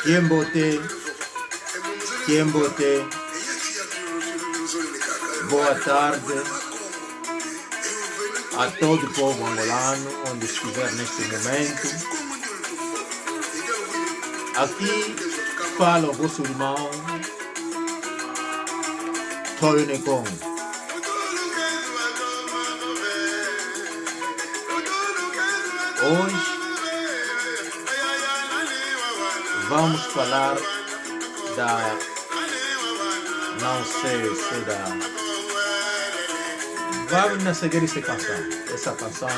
Kiembote, Kiembote, boa tarde a todo o povo angolano, onde estiver neste momento. Aqui fala o vosso irmão, Toyo Nekon. Hoje vamos falar da, não sei se da, vamos na seguir essa canção, essa canção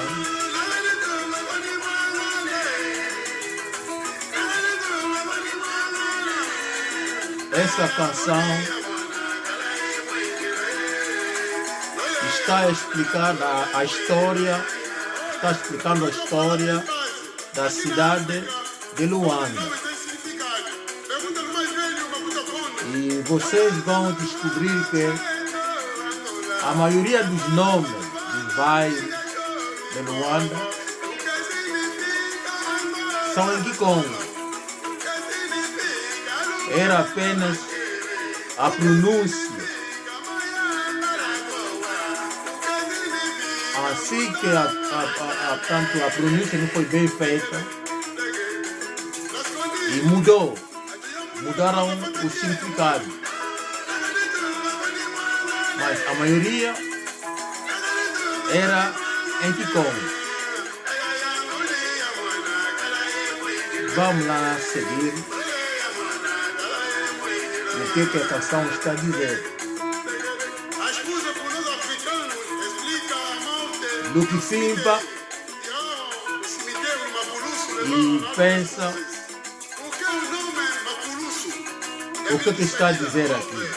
está a explicar a história, está explicando a história da cidade de Luanda. E vocês vão descobrir que a maioria dos nomes dos bairros de Luanda são em Kikongo. Era apenas a pronúncia. Assim que a pronúncia não foi bem feita e mudaram o significado. Mas a maioria era em Kikongo. Vamos lá seguir o que a canção está a dizer. Do que simpa e pensa o que está a dizer aqui.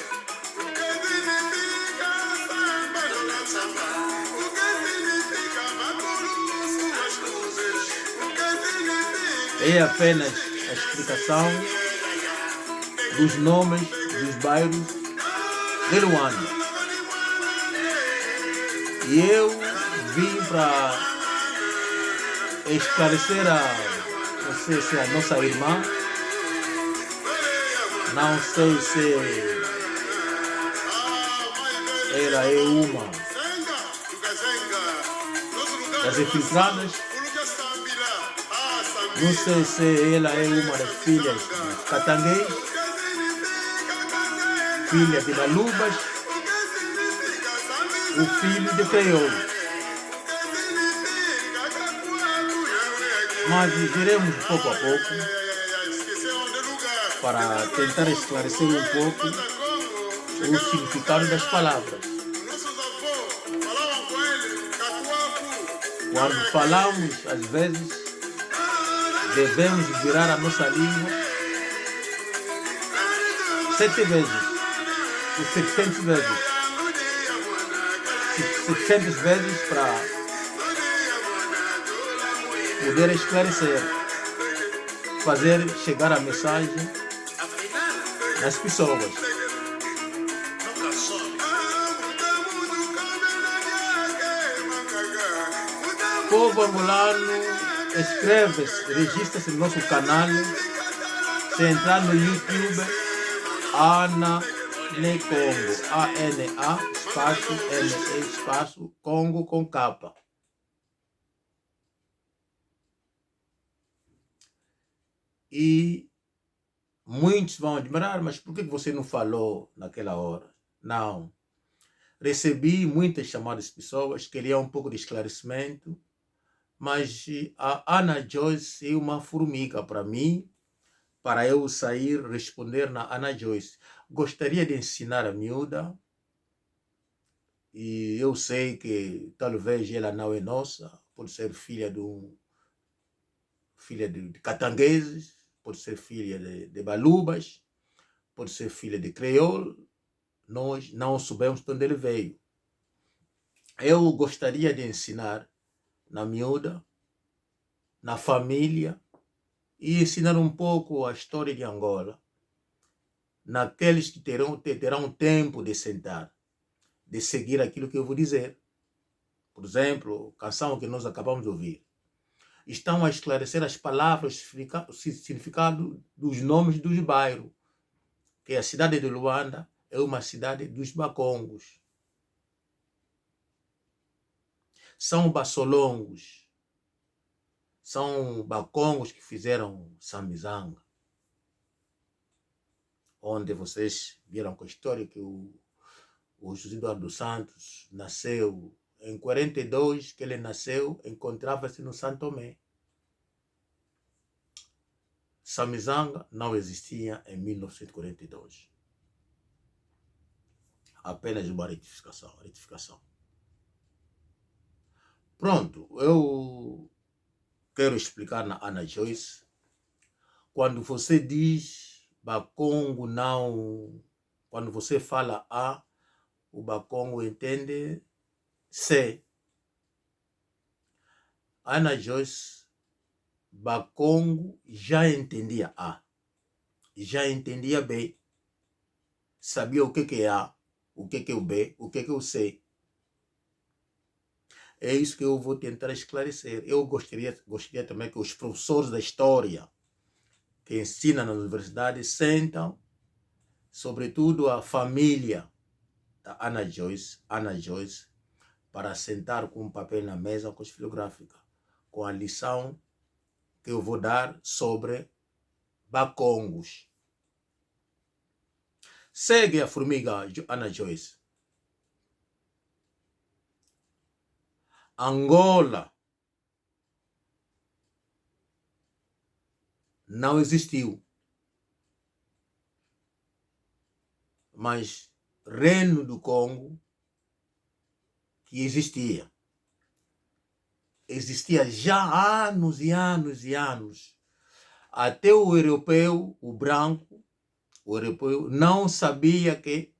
É apenas a explicação dos nomes dos bairros de Luanda. E eu vim para esclarecer não sei se a nossa irmã, não sei se ela é uma das infiltradas, não sei se ela é uma das filhas de Catanguês, filha de Balubas, o filho de Crioulo. Mas iremos pouco a pouco para tentar esclarecer um pouco o significado das palavras. Quando falamos, às vezes, devemos virar a nossa língua 7 vezes, ou 700 vezes. 700 vezes para poder esclarecer, fazer chegar a mensagem às pessoas. Povo angolano, inscreve-se, registra-se no nosso canal. Se entrar no YouTube, Ana Nekongo, A-N-A, espaço, N-E, espaço, Congo com capa. E muitos vão admirar, mas por que você não falou naquela hora? Não. Recebi muitas chamadas de pessoas, queriam um pouco de esclarecimento, mas a Ana Joyce é uma formiga para mim, para eu sair responder na Ana Joyce. Gostaria de ensinar a miúda, e eu sei que talvez ela não é nossa, por ser filha de catangueses, por ser filha de balubas, por ser filha de crioulo. Nós não soubemos de onde ele veio. Eu gostaria de ensinar na miúda, na família, e ensinar um pouco a história de Angola, naqueles que terão tempo de sentar, de seguir aquilo que eu vou dizer. Por exemplo, a canção que nós acabamos de ouvir. estão a esclarecer as palavras, o significado dos nomes dos bairros. Que a cidade de Luanda é uma cidade dos Bakongos. São Bassolongos. São Bakongos que fizeram Samizanga. Onde vocês viram com a história que o José Eduardo dos Santos nasceu em 42, que ele nasceu, encontrava-se no São Tomé. Samizanga não existia em 1942. Apenas uma retificação. Pronto, eu quero explicar na Ana Joyce. Quando você diz Bakongo não, quando você fala A, o Bakongo entende C. Ana Joyce, Bakongo já entendia A, já entendia B, sabia o que é A, o que é o B, o que é o C. É isso que eu vou tentar esclarecer. Eu gostaria também que os professores da história que ensinam na universidade sentam, sobretudo a família da Ana Joyce, para sentar com um papel na mesa com a filográfica, com a lição que eu vou dar sobre Bakongos. Segue a formiga Ana Joyce. Angola não existiu, mas Reino do Congo que existia já há anos e anos e anos. Até o europeu, o branco, o europeu não sabia que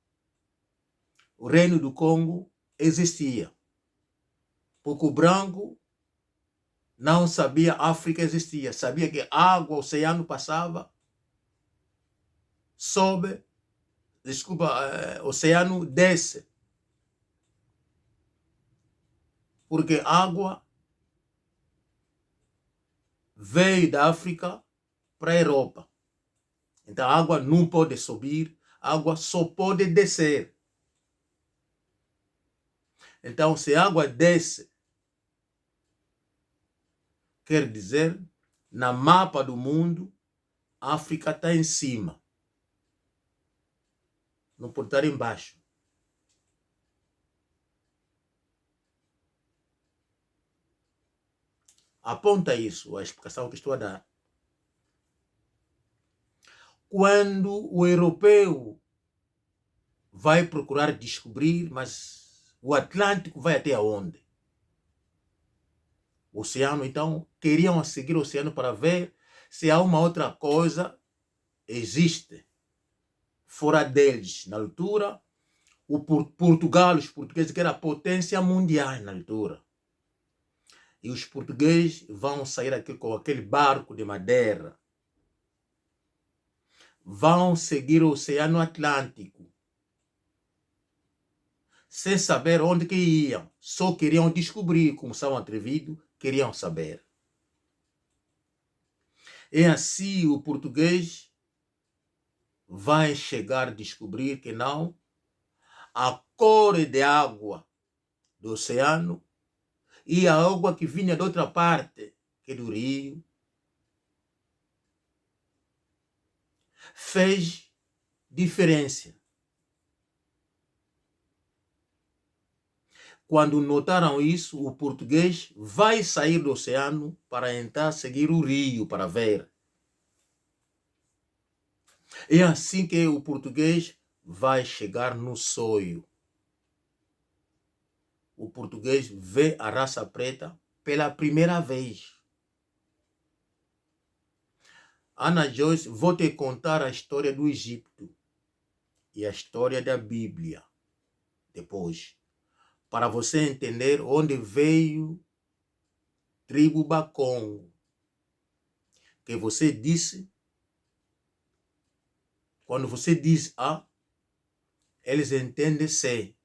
o Reino do Congo existia. Porque o branco não sabia que a África existia. Sabia que água, o oceano passava sobe, o oceano desce. Porque água veio da África para a Europa. Então a água não pode subir, a água só pode descer. Então se a água desce, quer dizer, na mapa do mundo, a África está em cima. Não pode estar embaixo. Aponta isso, a explicação que estou a dar. Quando o europeu vai procurar descobrir, mas o Atlântico vai até onde? O oceano, então, queriam seguir o oceano para ver se há uma outra coisa existe fora deles. Na altura, Portugal, os portugueses, que era a potência mundial na altura. E os portugueses vão sair aqui com aquele barco de madeira. Vão seguir o Oceano Atlântico. Sem saber onde que iam. Só queriam descobrir, como são atrevidos, queriam saber. E assim o português vai chegar a descobrir que não, a cor de água do oceano e a água que vinha de outra parte, que é do rio, fez diferença. Quando notaram isso, o português vai sair do oceano para tentar seguir o rio, para ver. É assim que o português vai chegar no sonho. O português vê a raça preta pela primeira vez. Ana Joyce, vou te contar a história do Egito e a história da Bíblia depois, para você entender onde veio tribo Bakongo, que você disse, quando você diz A, eles entendem C.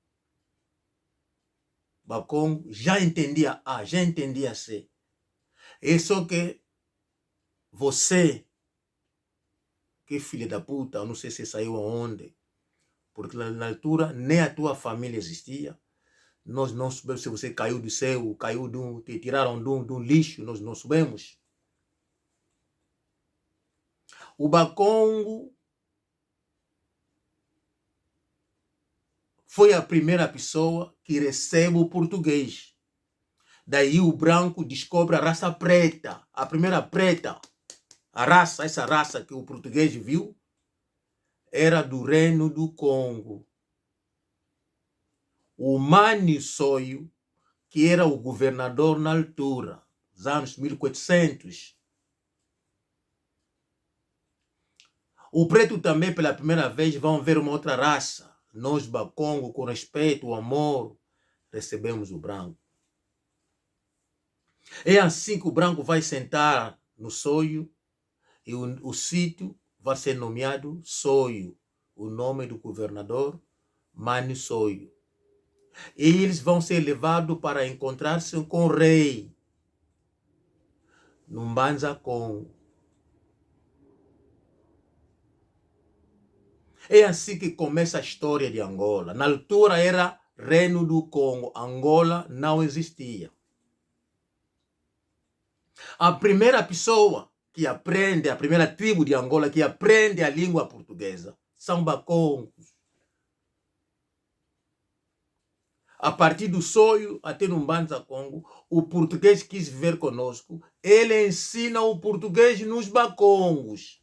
Bakongo já entendia A, já entendia C. É só que você, que filha da puta, eu não sei se saiu aonde, porque na altura nem a tua família existia. Nós não sabemos se você caiu do céu, caiu te tiraram de um lixo, nós não sabemos. O Bakongo foi a primeira pessoa que recebe o português. Daí o branco descobre a raça preta, a primeira preta. Essa raça que o português viu, era do Reino do Congo. O Mani Soio, que era o governador na altura, dos anos 1400. O preto também, pela primeira vez, vão ver uma outra raça. Nós, Bakongo, com respeito, amor, recebemos o branco. É assim que o branco vai sentar no Soio e o sítio vai ser nomeado Soio, o nome do governador, Mani Soio. E eles vão ser levados para encontrar-se com o rei, no Mbanza Congo. É assim que começa a história de Angola. Na altura era Reino do Congo, Angola não existia. A primeira pessoa que aprende, a primeira tribo de Angola que aprende a língua portuguesa, são Bakongos. A partir do Soio até no Mbanza Congo, o português quis viver conosco. Ele ensina o português nos Bakongos.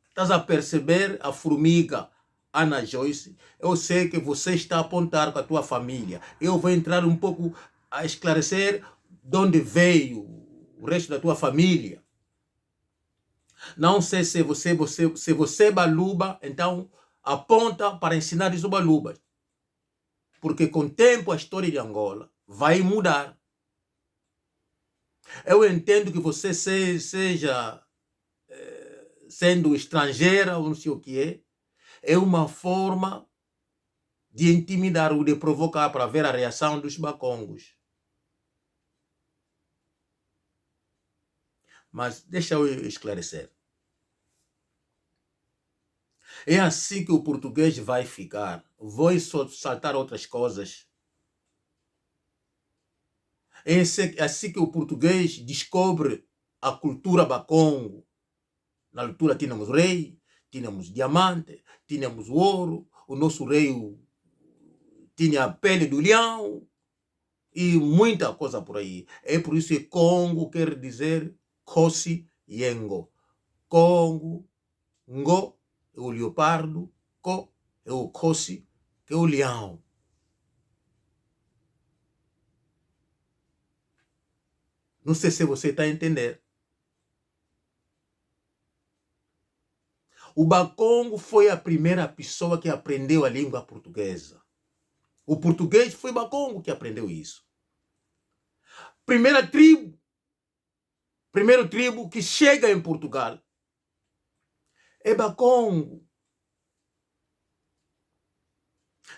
Estás a perceber a formiga, Ana Joyce? Eu sei que você está a apontar com a tua família. Eu vou entrar um pouco a esclarecer de onde veio o resto da tua família. Não sei se você é baluba, então aponta para ensinar os balubas. Porque com o tempo a história de Angola vai mudar. Eu entendo que você seja sendo estrangeira ou não sei o que é uma forma de intimidar ou de provocar para ver a reação dos Bakongos. Mas deixa eu esclarecer. É assim que o português vai ficar. Vou saltar outras coisas. É assim que o português descobre a cultura Bakongo. Na altura tínhamos rei, tínhamos diamante, tínhamos ouro, o nosso rei tinha a pele do leão e muita coisa por aí. É por isso que Congo quer dizer Kosi Yengo. Congo, Ngo é o leopardo, Ko é o Kosi, que é o leão. Não sei se você está a entender. O Bakongo foi a primeira pessoa que aprendeu a língua portuguesa. O português foi Bakongo que aprendeu isso. Primeiro tribo que chega em Portugal é Bakongo.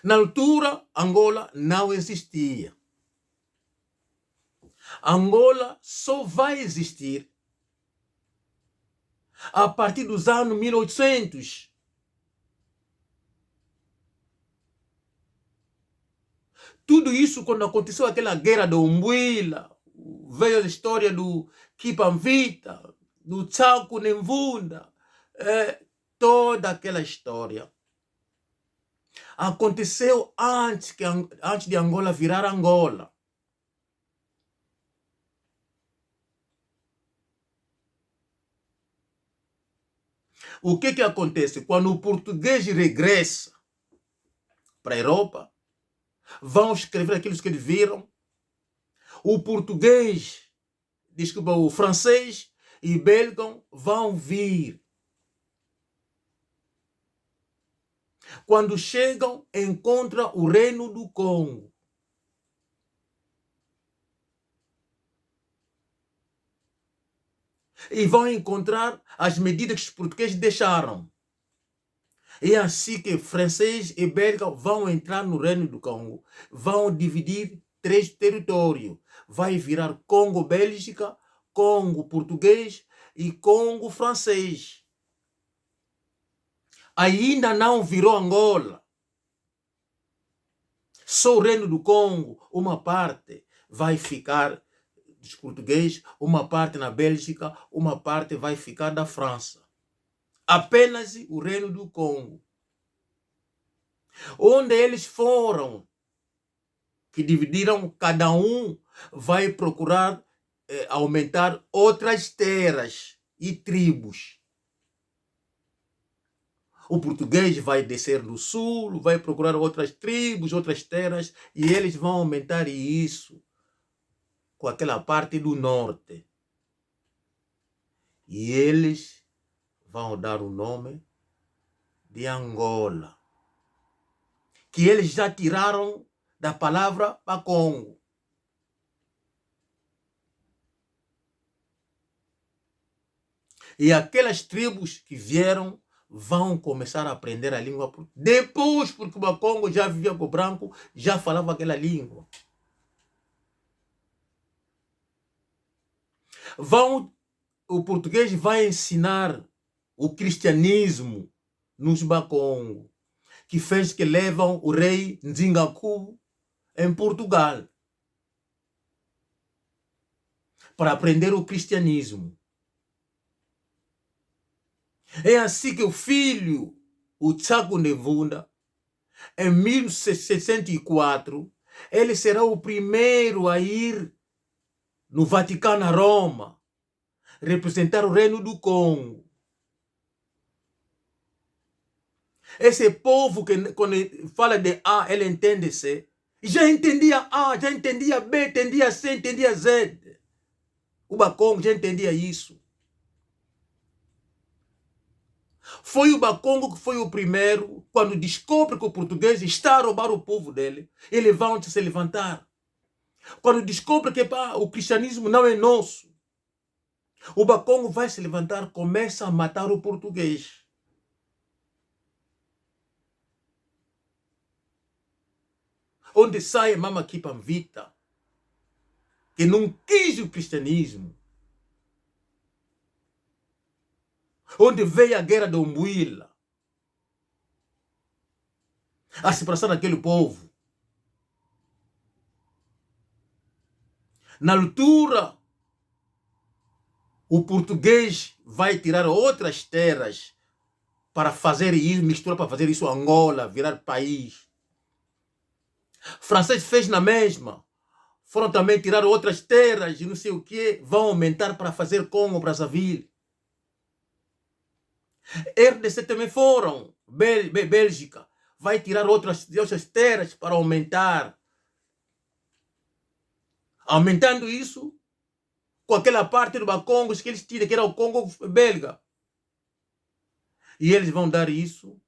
Na altura, Angola não existia. Angola só vai existir a partir dos anos 1800. Tudo isso quando aconteceu aquela guerra do Umbuila, veio a história do Kipamvita, do Tsaku Nemvunda, toda aquela história aconteceu antes de Angola virar Angola. O que acontece? Quando o português regressa para a Europa, vão escrever aquilo que eles viram. O francês e belga vão vir. Quando chegam, encontram o Reino do Congo. E vão encontrar as medidas que os portugueses deixaram. É assim que francês e belga vão entrar no Reino do Congo, vão dividir 3 territórios. Vai virar Congo-Bélgica, Congo-Português e Congo-Francês. Ainda não virou Angola. Só o Reino do Congo, uma parte vai ficar dos portugueses, uma parte na Bélgica, uma parte vai ficar da França. Apenas o Reino do Congo. Onde eles foram, que dividiram, cada um vai procurar aumentar outras terras e tribos. O português vai descer no sul, vai procurar outras tribos, outras terras, e eles vão aumentar isso com aquela parte do norte. E eles vão dar o nome de Angola, que eles já tiraram da palavra Congo. E aquelas tribos que vieram vão começar a aprender a língua depois, porque o Bakongo já vivia com o branco, já falava aquela língua. O português vai ensinar o cristianismo nos Bakongo, que fez que levam o rei Nzingaku em Portugal para aprender o cristianismo. É assim que o filho, o Tsago Nevunda, em 1604, ele será o primeiro a ir no Vaticano, a Roma, representar o Reino do Congo. Esse povo que quando fala de A, ele entende C. Já entendia A, já entendia B, entendia C, entendia Z. O Bakongo já entendia isso. Foi o Bakongo que foi o primeiro, quando descobre que o português está a roubar o povo dele, eles vão se levantar. Quando descobre que o cristianismo não é nosso, o Bakongo vai se levantar, começa a matar o português. Onde sai Mama Kipamvita, que não quis o cristianismo. Onde veio a guerra de Umbuila, a separação daquele povo. Na altura, o português vai tirar outras terras para fazer isso, misturar para fazer isso Angola, virar país. O francês fez na mesma. Foram também tirar outras terras e não sei o que, vão aumentar para fazer Congo, Brazzaville. RDC também foram, Bélgica, vai tirar outras terras para aumentar. Aumentando isso, com aquela parte do Bakongo que eles tiram, que era o Congo belga. E eles vão dar isso,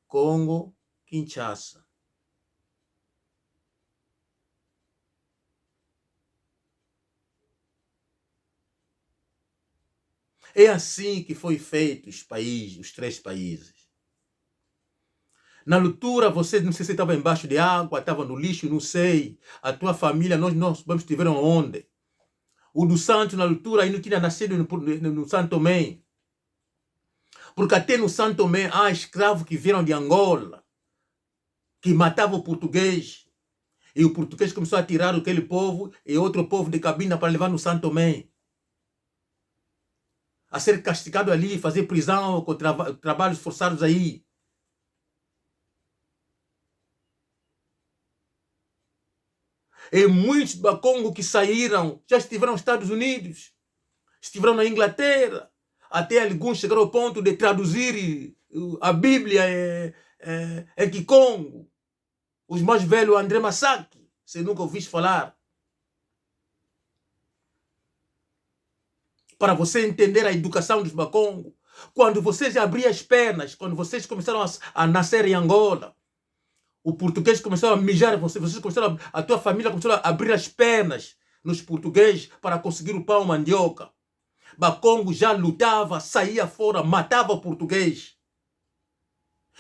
Congo, Kinshasa. É assim que foi feito os países, os 3 países. Na altura, você não sei se estava embaixo de água, estava no lixo, não sei. A tua família, nós estiveram onde? O do Santo, na altura, ainda não tinha nascido no Santo Tomé. Porque até no Santo Tomé há escravos que vieram de Angola, que matavam o português. E o português começou a tirar aquele povo e outro povo de Cabinda para levar no Santo Tomé. A ser castigado ali, fazer prisão com trabalhos forçados aí. E muitos Bakongo que saíram já estiveram nos Estados Unidos, estiveram na Inglaterra, até alguns chegaram ao ponto de traduzir a Bíblia em Kikongo. Os mais velhos, André Masaki, você nunca ouviste falar. Para você entender a educação dos Bakongo, quando vocês abriam as pernas, quando vocês começaram a nascer em Angola, o português começou a mijar, vocês começaram, a tua família começou a abrir as pernas nos portugueses para conseguir o pão mandioca. Bakongo já lutava, saía fora, matava o português.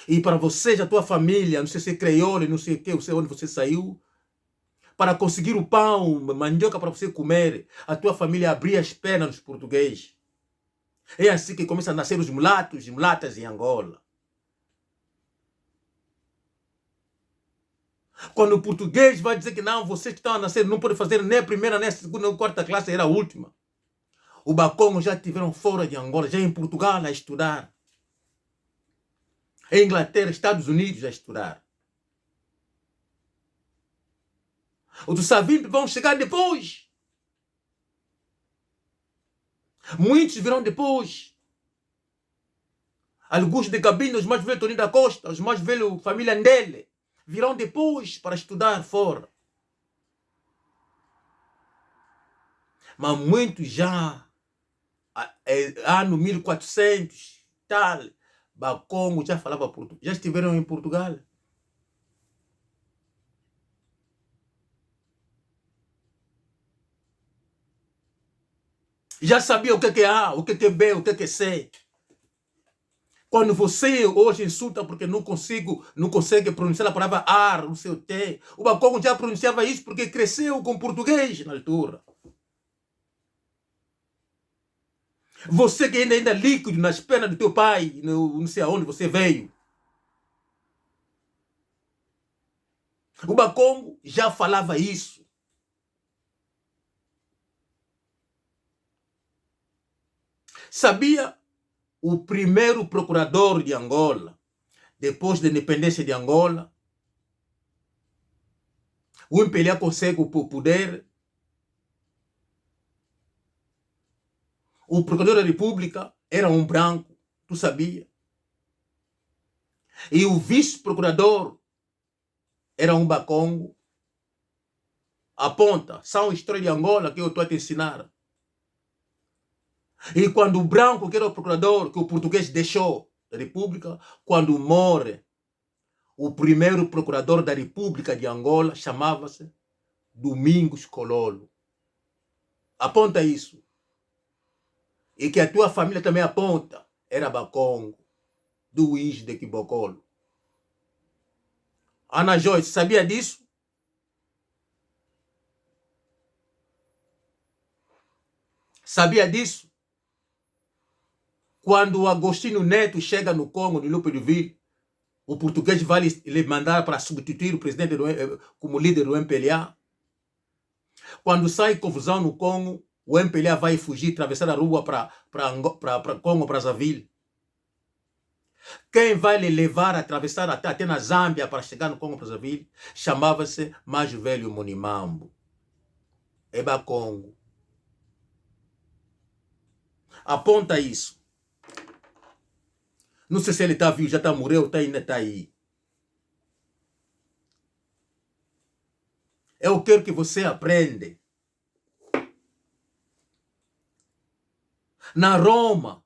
E para vocês, a tua família, não sei se é creole, não sei o que, não sei onde você saiu, para conseguir o pão, mandioca para você comer, a tua família abria as pernas dos portugueses. É assim que começam a nascer os mulatos e mulatas em Angola. Quando o português vai dizer que não, vocês que estão a nascer não podem fazer nem a primeira, nem a segunda, nem a quarta classe, era a última. O Bacongo já tiveram fora de Angola, já em Portugal a estudar. Em Inglaterra, Estados Unidos a estudar. Os do Savimbi vão chegar depois. Muitos virão depois. Alguns de Cabinda, os mais velhos Toninho da Costa, os mais velhos família Ndele, virão depois para estudar fora. Mas muitos já, ano 1400, tal, Bacongo já falava português, já estiveram em Portugal. Já sabia o que é A, o que é B, o que é C. Quando você hoje insulta porque não consegue pronunciar a palavra ar, o seu T, o Bacongo já pronunciava isso porque cresceu com português na altura. Você que ainda é líquido nas pernas do teu pai, não sei aonde você veio. O Bacongo já falava isso. Sabia o primeiro procurador de Angola, depois da independência de Angola, o Impelha consegue o poder, o procurador da República era um branco, tu sabia? E o vice-procurador era um Bacongo. Aponta, são histórias de Angola que eu estou a te ensinar. E quando o branco, que era o procurador, que o português deixou da República, quando morre, o primeiro procurador da República de Angola chamava-se Domingos Cololo. Aponta isso. E que a tua família também aponta. Era Bacongo, do Luiz de Quibocolo. Ana Joyce, sabia disso? Sabia disso? Quando o Agostinho Neto chega no Congo, no Libreville, o português vai lhe mandar para substituir o presidente como líder do MPLA. Quando sai confusão no Congo, o MPLA vai fugir, atravessar a rua para Congo, Brazzaville. Quem vai lhe levar a atravessar até na Zâmbia para chegar no Congo, Brazzaville, chamava-se mais velho Monimambo. Eba Congo. Aponta isso. Não sei se ele está vivo, já está morreu, ainda está aí. Eu quero que você aprenda. Na Roma,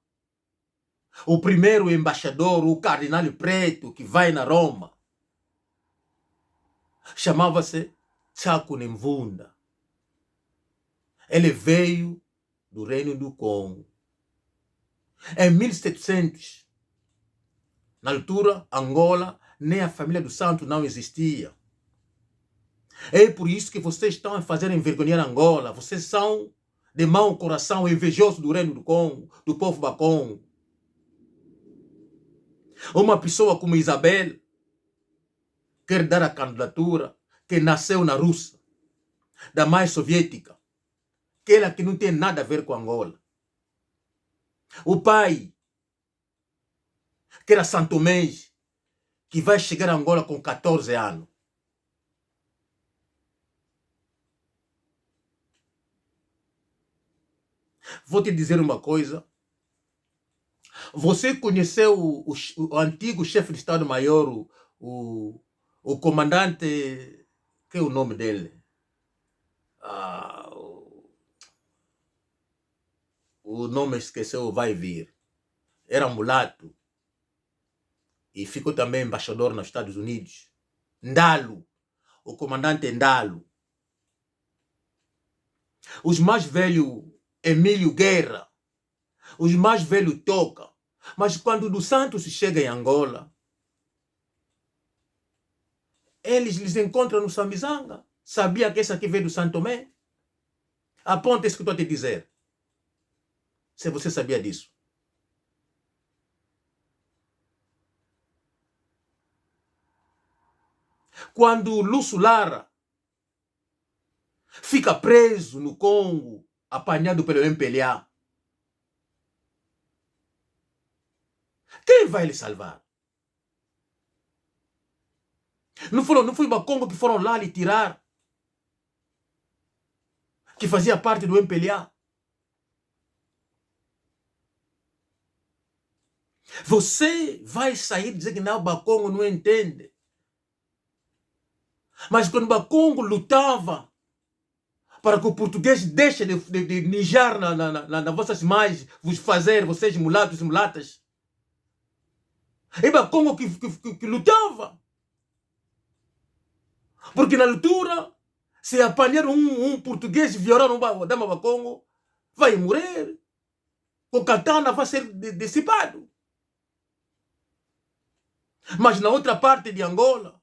o primeiro embaixador, o Cardinal Preto, que vai na Roma, chamava-se Chaco Nemvunda. Ele veio do Reino do Congo. Em 1700, na altura, Angola, nem a família do Santo não existia. É por isso que vocês estão a fazer envergonhar Angola. Vocês são de mau coração, invejoso do Reino do Congo, do povo Bacongo. Uma pessoa como Isabel quer dar a candidatura, que nasceu na Rússia, da mãe soviética, aquela que não tem nada a ver com Angola. O pai, que era santomês, que vai chegar a Angola com 14 anos. Vou te dizer uma coisa. Você conheceu o antigo chefe de Estado-Maior, o comandante, que é o nome dele? O nome esqueceu, vai vir. Era mulato. E ficou também embaixador nos Estados Unidos. Ndalo. O comandante Ndalo. Os mais velhos, Emílio Guerra. Os mais velhos Toca. Mas quando o dos Santos chega em Angola, eles lhes encontram no Sambizanga. Sabia que esse aqui veio do Santo Tomé? Aponta isso que eu estou a te dizer. Se você sabia disso. Quando Lúcio Lara fica preso no Congo, apanhado pelo MPLA, quem vai lhe salvar? Não foi o Congo que foram lá lhe tirar, que fazia parte do MPLA. Você vai sair dizer que não, o Bakongo não entende. Mas quando o Bakongo lutava para que o português deixe de mijar nas vossas imagens, vos fazer, vocês mulatos e mulatas, é Bakongo que lutava. Porque na altura, se apanhar um português violar uma dama Bakongo, vai morrer. O katana vai ser dissipado. Mas na outra parte de Angola,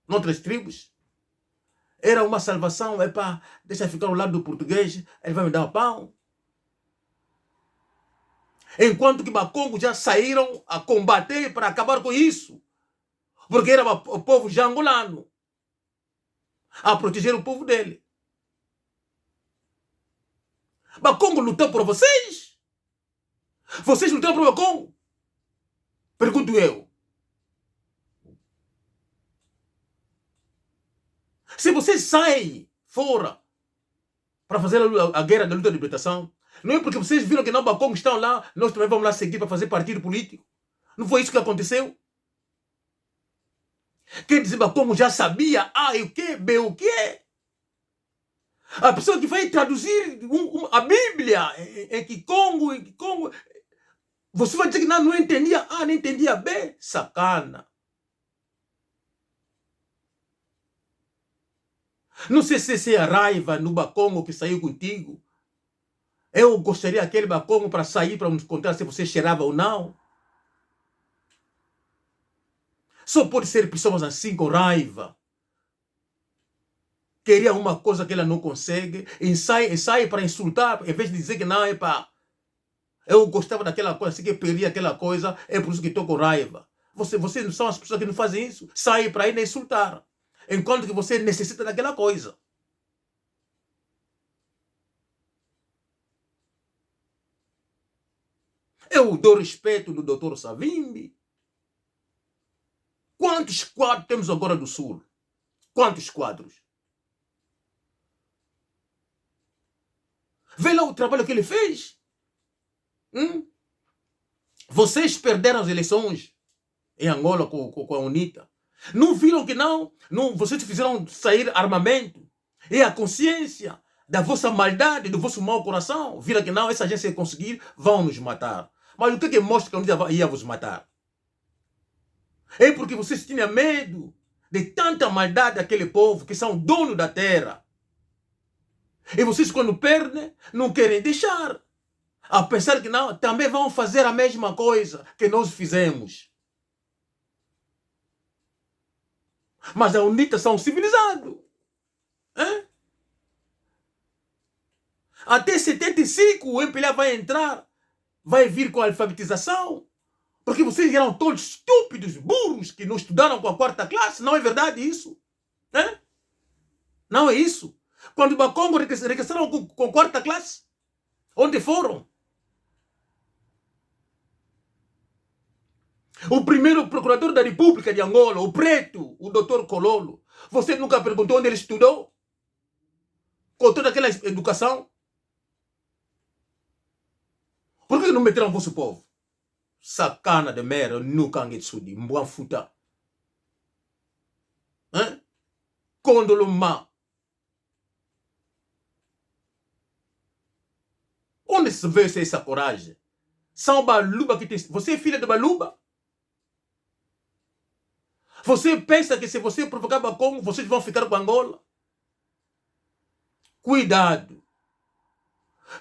noutras tribos, era uma salvação. Epa, deixa ficar ao lado do português, ele vai me dar um pão. Enquanto que Bakongo já saíram a combater para acabar com isso. Porque era o povo já angolano a proteger o povo dele. Bakongo lutou por vocês? Vocês lutaram por Bakongo? Pergunto eu. Se vocês saem fora para fazer a guerra da luta de libertação, não é porque vocês viram que não Bakongo estão lá, nós também vamos lá seguir para fazer partido político. Não foi isso que aconteceu? Quer dizer, Bakongo já sabia A e o que, B o que? A pessoa que vai traduzir a Bíblia em Kikongo, você vai dizer que não entendia A, não entendia B? Sacana. Não sei se é a raiva no Bakongo que saiu contigo. Eu gostaria aquele Bakongo para sair, para nos contar se você cheirava ou não. Só pode ser pessoas assim com raiva. Queria uma coisa que ela não consegue. E sai para insultar, em vez de dizer que não, é para... Eu gostava daquela coisa, assim que eu perdi aquela coisa, é por isso que estou com raiva. Vocês não são as pessoas que não fazem isso. Saem para ir insultar. Enquanto que você necessita daquela coisa. Eu dou respeito do Dr. Savimbi. Quantos quadros temos agora do Sul? Quantos quadros? Vê lá o trabalho que ele fez. Vocês perderam as eleições em Angola com a UNITA. Não viram que não? Vocês fizeram sair armamento. E a consciência da vossa maldade, do vosso mau coração. Viram que não, essa gente se conseguir, vão nos matar. Mas o que mostra que a UNITA ia vos matar? É porque vocês tinham medo de tanta maldade daquele povo que são donos da terra. E vocês, quando perdem, não querem deixar. A pensar que não, também vão fazer a mesma coisa que nós fizemos. Mas a UNITA são civilizados. Até 75 o MPLA vai entrar, vai vir com a alfabetização. Porque vocês eram todos estúpidos, burros, que não estudaram com a 4ª classe. Não é verdade isso? Não é isso. Quando o Bakongo regressaram com 4ª classe, onde foram? O primeiro procurador da República de Angola, o preto, o Dr. Kololo, você nunca perguntou onde ele estudou? Com toda aquela educação? Por que não meteram o vosso povo? Sacana de merda, nunca angetsudi, mbuanfuta. Condoloma. Onde se vê essa coragem? São Baluba que tem... Você é filha de Baluba? Você pensa que se você provocar Bakongo, vocês vão ficar com Angola? Cuidado.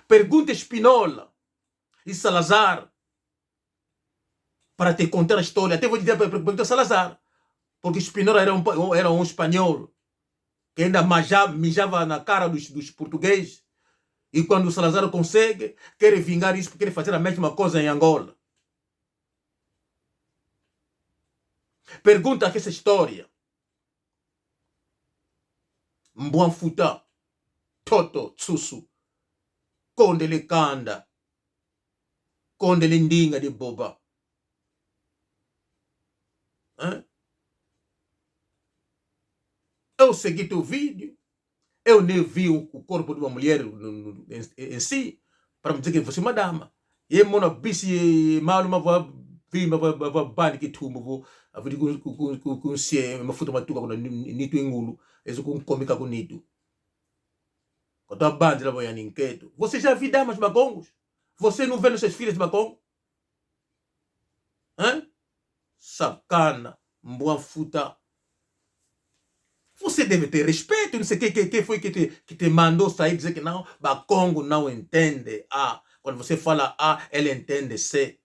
Pergunta Espinola e Salazar para te contar a história. Até vou dizer para perguntar Salazar. porque Spinora era um espanhol que ainda mijava na cara dos portugueses. E quando o Salazar consegue, quer vingar isso porque quer fazer a mesma coisa em Angola. Pergunta aqui essa história. Mbwanfuta, Toto, Tsusu, Kondele Kanda, Kondele Ndinga de Boba. Eu segui teu vídeo, eu nem vi o corpo de uma mulher em si, para me dizer que você é uma dama. E eu mona bisi mal uma vi uma bani que tu mo a vi com se uma foto matuka com nito engulo, isso com cômica com nito. Quando a banda lá vai ninqueto. Você já viu damas macongos? Você não vê nos seus filhos macongo? Sacana, mbwanfuta. Você deve ter respeito, não sei quem foi que te mandou sair dizer que não, Bakongo não entende A. Quando você fala A, ele entende C.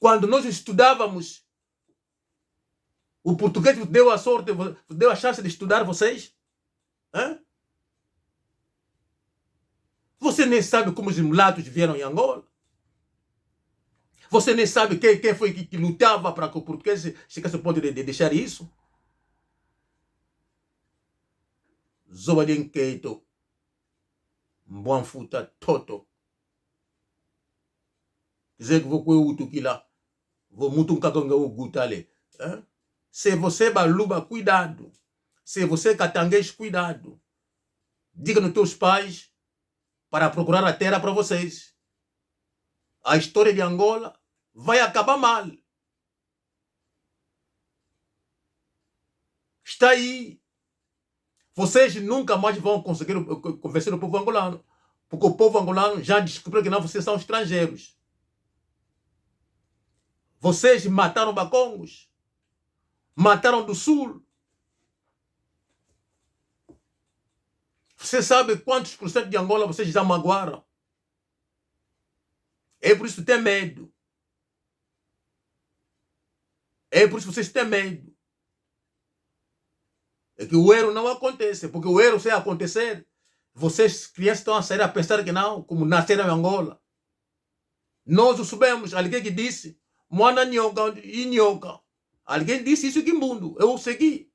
Quando nós estudávamos, o português deu a sorte, deu a chance de estudar vocês? Você nem sabe como os mulatos vieram em Angola? Você nem sabe quem foi que lutava para que o português chegasse ao ponto de deixar isso? Zoba de Nkeito, Mbwanfuta Toto. Dizer que vou com o Tukila, vou muito o Gutale. Se você baluba, cuidado. Se você catanguês, cuidado. Diga nos teus pais para procurar a terra para vocês. A história de Angola vai acabar mal. Está aí. Vocês nunca mais vão conseguir convencer o povo angolano. Porque o povo angolano já descobriu que não, vocês são estrangeiros. Vocês mataram Bacongos. Mataram do Sul. Você sabe quantos por cento de Angola vocês já magoaram? É por isso que tem medo. É por isso que vocês têm medo. É que o erro não acontece. Porque o erro, se acontecer, vocês, crianças, estão a sair a pensar que não, como nasceram em Angola. Nós o sabemos. Alguém que disse, Moana Nhoca e Nhoca. Alguém disse isso aqui no mundo. Eu segui.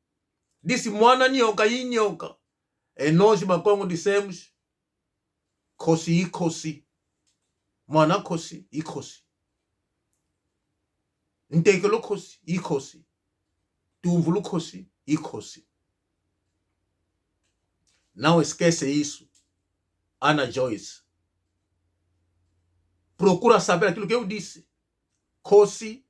Disse Moana Nhoca e Nhoca. E nós, Bakongo, dissemos, Kosi e Kosi. Moana Kosi e Kosi. Ntekelo Kosi e Kosi. Tumvulu Kosi e Kosi. Não esquece isso. Ana Joyce. Procura saber aquilo que eu disse. Kosi